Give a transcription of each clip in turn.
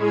Hi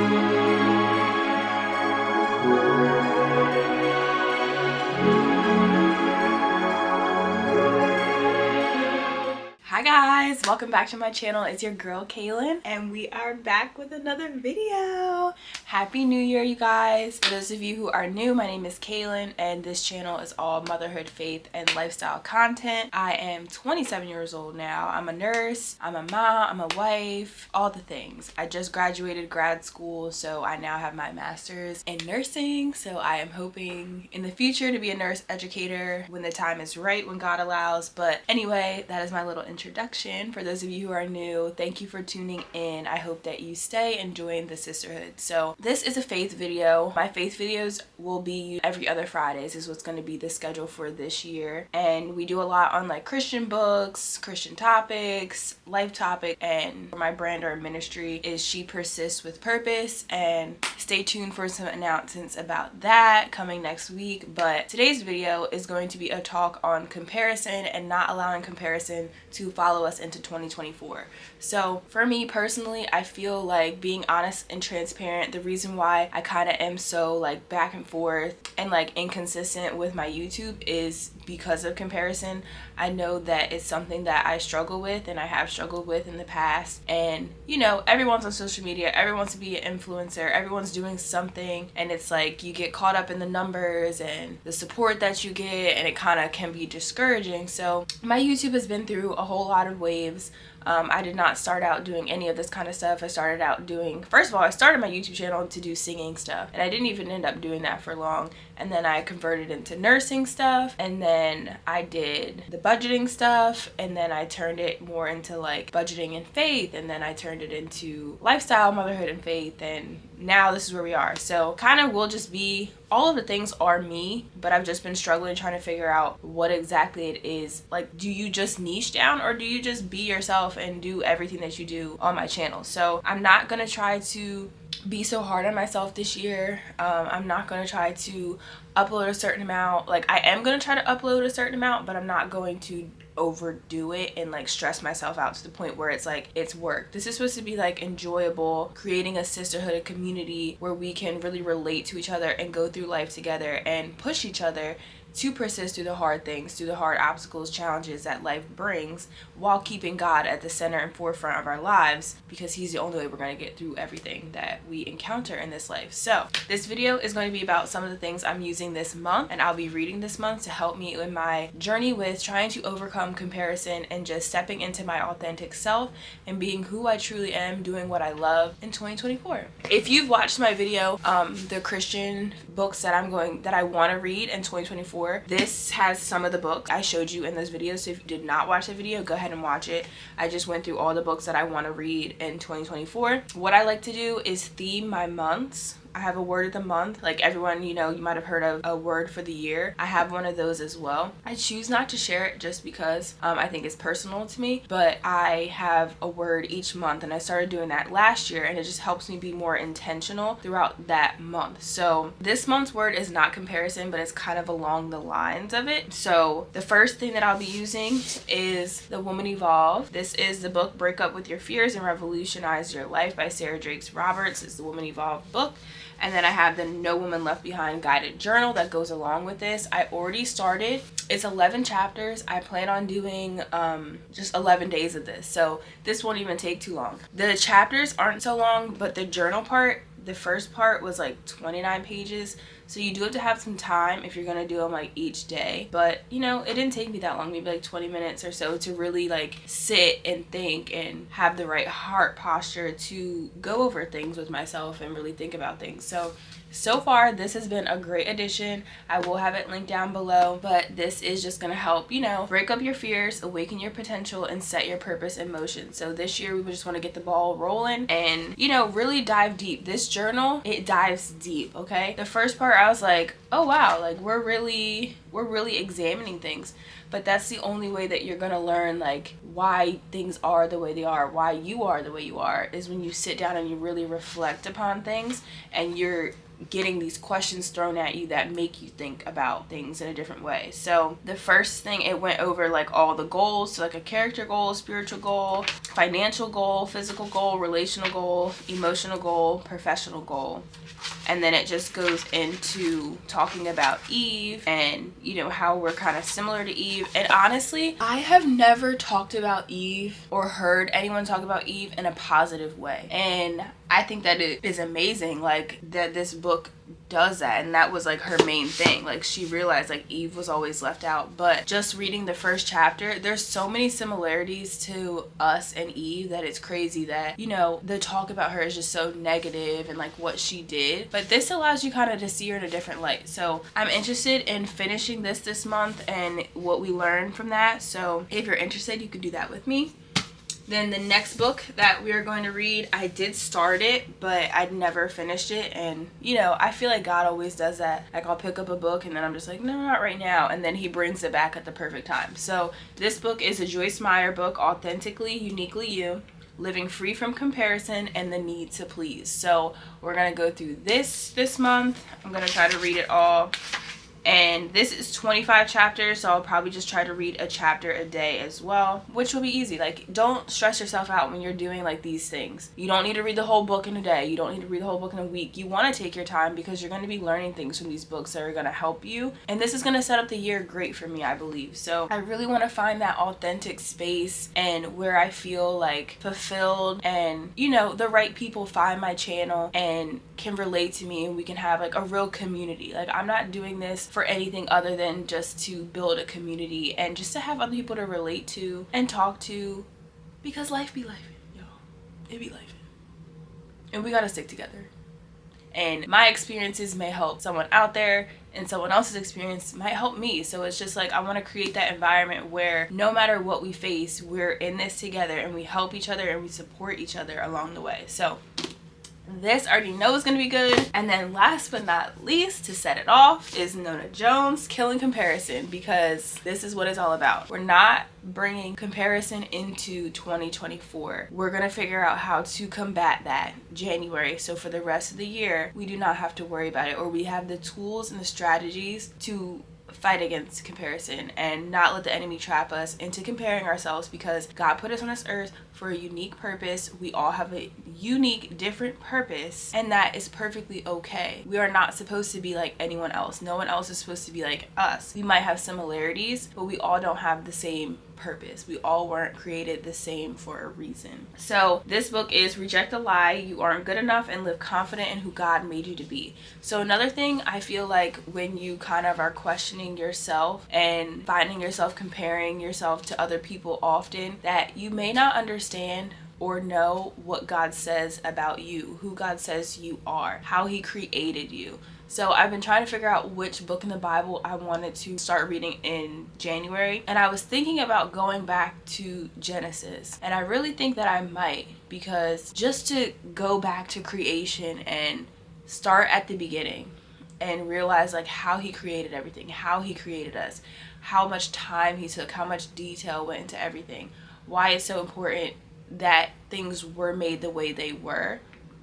guys, welcome back to my channel. It's your girl Kaylin and we are back with another video. Happy New Year, you guys. For those of you who are new, my name is Kaylin and this channel is all motherhood, faith, and lifestyle content. I am 27 years old now. I'm a nurse, I'm a mom, I'm a wife, all the things. I just graduated grad school, so I now have my master's in nursing. So I am hoping in the future to be a nurse educator when the time is right, when God allows. But anyway, that is my little introduction. For those of you who are new, thank you for tuning in. I hope that you stay and join the sisterhood. So this is a faith video. My faith videos will be every other Fridays is what's going to be the schedule for this year. And we do a lot on like Christian books, Christian topics, life topic, and my brand or ministry is She Persists with Purpose. And stay tuned for some announcements about that coming next week. But today's video is going to be a talk on comparison and not allowing comparison to follow us into 2024. So for me personally, I feel like being honest and transparent, the reason why I kind of am so like back and forth and like inconsistent with my YouTube is because of comparison. I know that it's something that I struggle with and I have struggled with in the past. And you know, everyone's on social media, everyone wants to be an influencer, everyone's doing something, and it's like you get caught up in the numbers and the support that you get, and it kind of can be discouraging. So my YouTube has been through a whole lot of waves. I did not start out doing any of this kind of stuff. I started out doing, first of all, I started my YouTube channel to do singing stuff, and I didn't even end up doing that for long. And then I converted into nursing stuff, and then I did the budgeting stuff, and then I turned it more into like budgeting and faith, and then I turned it into lifestyle, motherhood, and faith, and now this is where we are. So kind of will just be, all of the things are me, but I've just been struggling trying to figure out what exactly it is. Like, do you just niche down, or do you just be yourself and do everything that you do on my channel? So I'm not gonna try to be so hard on myself this year. I'm not gonna try to upload a certain amount. Like, I am gonna try to upload a certain amount, but I'm not going to overdo it and like stress myself out to the point where it's like it's work. This is supposed to be like enjoyable, creating a sisterhood, a community where we can really relate to each other and go through life together and push each other to persist through the hard things, through the hard obstacles, challenges that life brings, while keeping God at the center and forefront of our lives, because He's the only way we're going to get through everything that we encounter in this life. So this video is going to be about some of the things I'm using this month, and I'll be reading this month to help me in my journey with trying to overcome comparison and just stepping into my authentic self and being who I truly am, doing what I love in 2024. If you've watched my video, the Christian books that I want to read in 2024, this has some of the books I showed you in this video. So if you did not watch the video, go ahead and watch it. I just went through all the books that I want to read in 2024. What I like to do is theme my months. I have a word of the month. Like everyone, you know, you might have heard of a word for the year. I have one of those as well. I choose not to share it just because I think it's personal to me, but I have a word each month, and I started doing that last year, and it just helps me be more intentional throughout that month. So this month's word is not comparison, but it's kind of along the lines of it. So the first thing that I'll be using is The Woman Evolved. This is the book Break Up With Your Fears and Revolutionize Your Life by Sarah Jakes Roberts. It's the Woman Evolved book. And then I have the No Woman Left Behind guided journal that goes along with this. I already started. It's 11 chapters. I plan on doing just 11 days of this. So this won't even take too long. The chapters aren't so long, but the journal part, the first part was like 29 pages. So you do have to have some time if you're going to do them like each day. But, you know, it didn't take me that long, maybe like 20 minutes or so to really like sit and think and have the right heart posture to go over things with myself and really think about things. So far, this has been a great addition. I will have it linked down below, but this is just going to help, you know, break up your fears, awaken your potential, and set your purpose in motion. So this year, we just want to get the ball rolling and, you know, really dive deep. This journal, it dives deep, okay? The first part, I was like, oh wow, like we're really examining things. But that's the only way that you're gonna learn like why things are the way they are, why you are the way you are, is when you sit down and you really reflect upon things, and you're getting these questions thrown at you that make you think about things in a different way. So the first thing, it went over like all the goals, so like a character goal, spiritual goal, financial goal, physical goal, relational goal, emotional goal, professional goal. And then it just goes into talking about Eve and, you know, how we're kind of similar to Eve. And honestly, I have never talked about Eve or heard anyone talk about Eve in a positive way. And I think that it is amazing, like, that this book does that. And that was like her main thing. Like, she realized like Eve was always left out. But just reading the first chapter, there's so many similarities to us and Eve that it's crazy that, you know, the talk about her is just so negative and like what she did. But this allows you kind of to see her in a different light. So I'm interested in finishing this month and what we learned from that. So if you're interested, you could do that with me. Then the next book that we are going to read, I did start it, but I'd never finished it. And, you know, I feel like God always does that. Like, I'll pick up a book and then I'm just like, no, not right now. And then he brings it back at the perfect time. So this book is a Joyce Meyer book, Authentically, Uniquely You, Living Free from Comparison and the Need to Please. So we're going to go through this month. I'm going to try to read it all. And this is 25 chapters, so I'll probably just try to read a chapter a day as well, which will be easy. Like, don't stress yourself out when you're doing like these things. You don't need to read the whole book in a day. You don't need to read the whole book in a week. You want to take your time because you're going to be learning things from these books that are going to help you. And this is going to set up the year great for me, I believe. So I really want to find that authentic space and where I feel like fulfilled, and, you know, the right people find my channel and can relate to me, and we can have like a real community. Like, I'm not doing this for anything other than just to build a community and just to have other people to relate to and talk to, because life be life, y'all. It be life. And we gotta stick together. And my experiences may help someone out there, and someone else's experience might help me. So it's just like, I want to create that environment where no matter what we face, we're in this together and we help each other and we support each other along the way. So this I already know is going to be good. And then last but not least, to set it off, is Nona Jones, Killing Comparison, because this is what it's all about. We're not bringing comparison into 2024. We're going to figure out how to combat that January, so for the rest of the year we do not have to worry about it, or we have the tools and the strategies to fight against comparison and not let the enemy trap us into comparing ourselves, because God put us on this earth for a unique purpose. We all have a unique, different purpose, and that is perfectly okay. We are not supposed to be like anyone else. No one else is supposed to be like us. We might have similarities, but we all don't have the same purpose. We all weren't created the same for a reason. So this book is Reject the Lie, You Aren't Good Enough, and Live Confident in Who God Made You to Be. So another thing, I feel like when you kind of are questioning yourself and finding yourself comparing yourself to other people often, that you may not understand or know what God says about you, who God says you are, how he created you. So I've been trying to figure out which book in the Bible I wanted to start reading in January. And I was thinking about going back to Genesis. And I really think that I might, because just to go back to creation and start at the beginning and realize like how he created everything, how he created us, how much time he took, how much detail went into everything, why it's so important that things were made the way they were,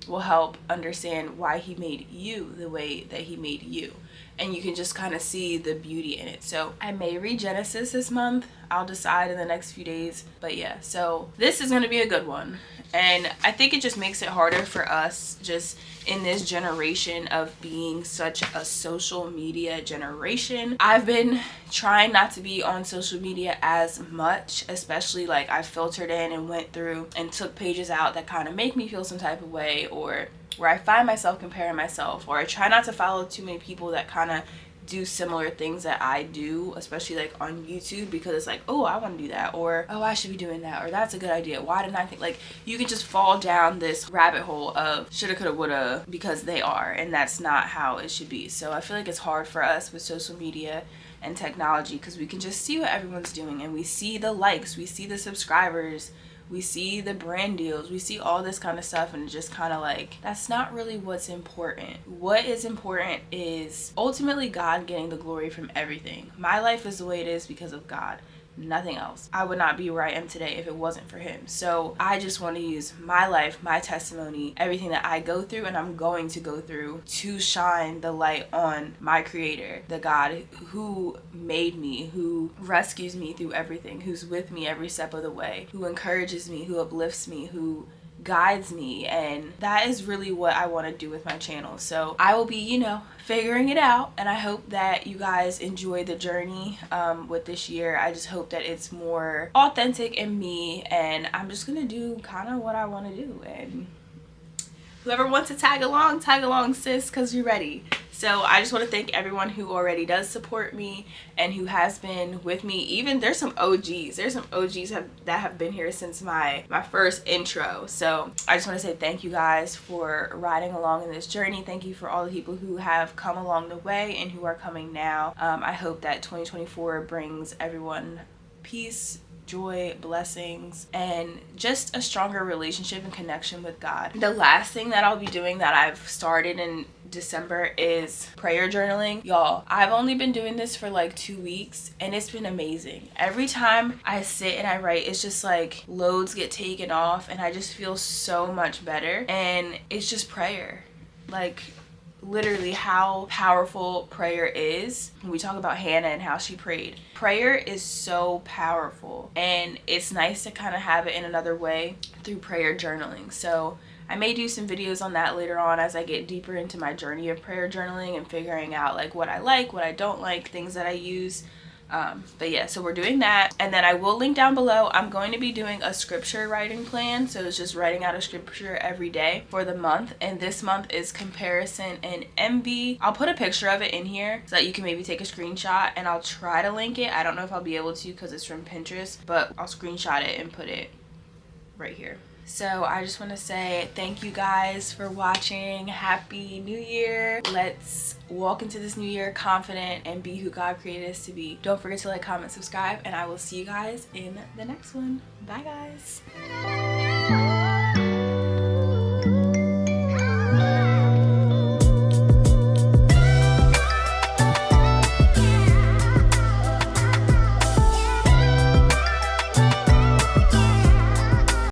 will help understand why he made you the way that he made you. And you can just kind of see the beauty in it. So I may read Genesis this month. I'll decide in the next few days. But yeah, so this is going to be a good one. And I think it just makes it harder for us just in this generation of being such a social media generation. I've been trying not to be on social media as much, especially like I filtered in and went through and took pages out that kind of make me feel some type of way, or where I find myself comparing myself, or I try not to follow too many people that kind of do similar things that I do, especially like on YouTube, because it's like, oh, I want to do that, or oh, I should be doing that, or that's a good idea, why didn't I think, like, you can just fall down this rabbit hole of shoulda, coulda, woulda, because they are, and that's not how it should be. So I feel like it's hard for us with social media and technology, because we can just see what everyone's doing, and we see the likes, we see the subscribers, we see the brand deals, we see all this kind of stuff, and just kind of like, that's not really what's important. What is important is ultimately God getting the glory from everything. My life is the way it is because of God. Nothing else. I would not be where I am today if it wasn't for him. So I just want to use my life, my testimony, everything that I go through and I'm going to go through to shine the light on my creator, the God who made me, who rescues me through everything, who's with me every step of the way, who encourages me, who uplifts me, who guides me. And that is really what I want to do with my channel. So I will be, figuring it out, and I hope that you guys enjoy the journey with this year. I just hope that it's more authentic in me, and I'm just gonna do kind of what I want to do, and whoever wants to tag along, sis, because you're ready. So I just want to thank everyone who already does support me and who has been with me. Even there's some OGs. There's some OGs that have been here since my first intro. So I just want to say thank you guys for riding along in this journey. Thank you for all the people who have come along the way and who are coming now. I hope that 2024 brings everyone peace, joy, blessings, and just a stronger relationship and connection with God. The last thing that I'll be doing that I've started in December is prayer journaling. Y'all, I've only been doing this for like 2 weeks and it's been amazing. Every time I sit and I write, it's just like loads get taken off and I just feel so much better. And it's just prayer. Like, literally how powerful prayer is. When we talk about Hannah and how she prayed, prayer is so powerful, and it's nice to kind of have it in another way through prayer journaling. So I may do some videos on that later on as I get deeper into my journey of prayer journaling and figuring out like what I like, what I don't like, things that I use. But yeah, so we're doing that, and then I will link down below. I'm going to be doing a scripture writing plan, so it's just writing out a scripture every day for the month, and this month is comparison and envy. I'll put a picture of it in here so that you can maybe take a screenshot, and I'll try to link it. I don't know if I'll be able to because it's from Pinterest, but I'll screenshot it and put it right here. So I just want to say thank you guys for watching. Happy New Year. Let's walk into this new year confident and be who God created us to be. Don't forget to like, comment, subscribe, and I will see you guys in the next one. Bye, guys.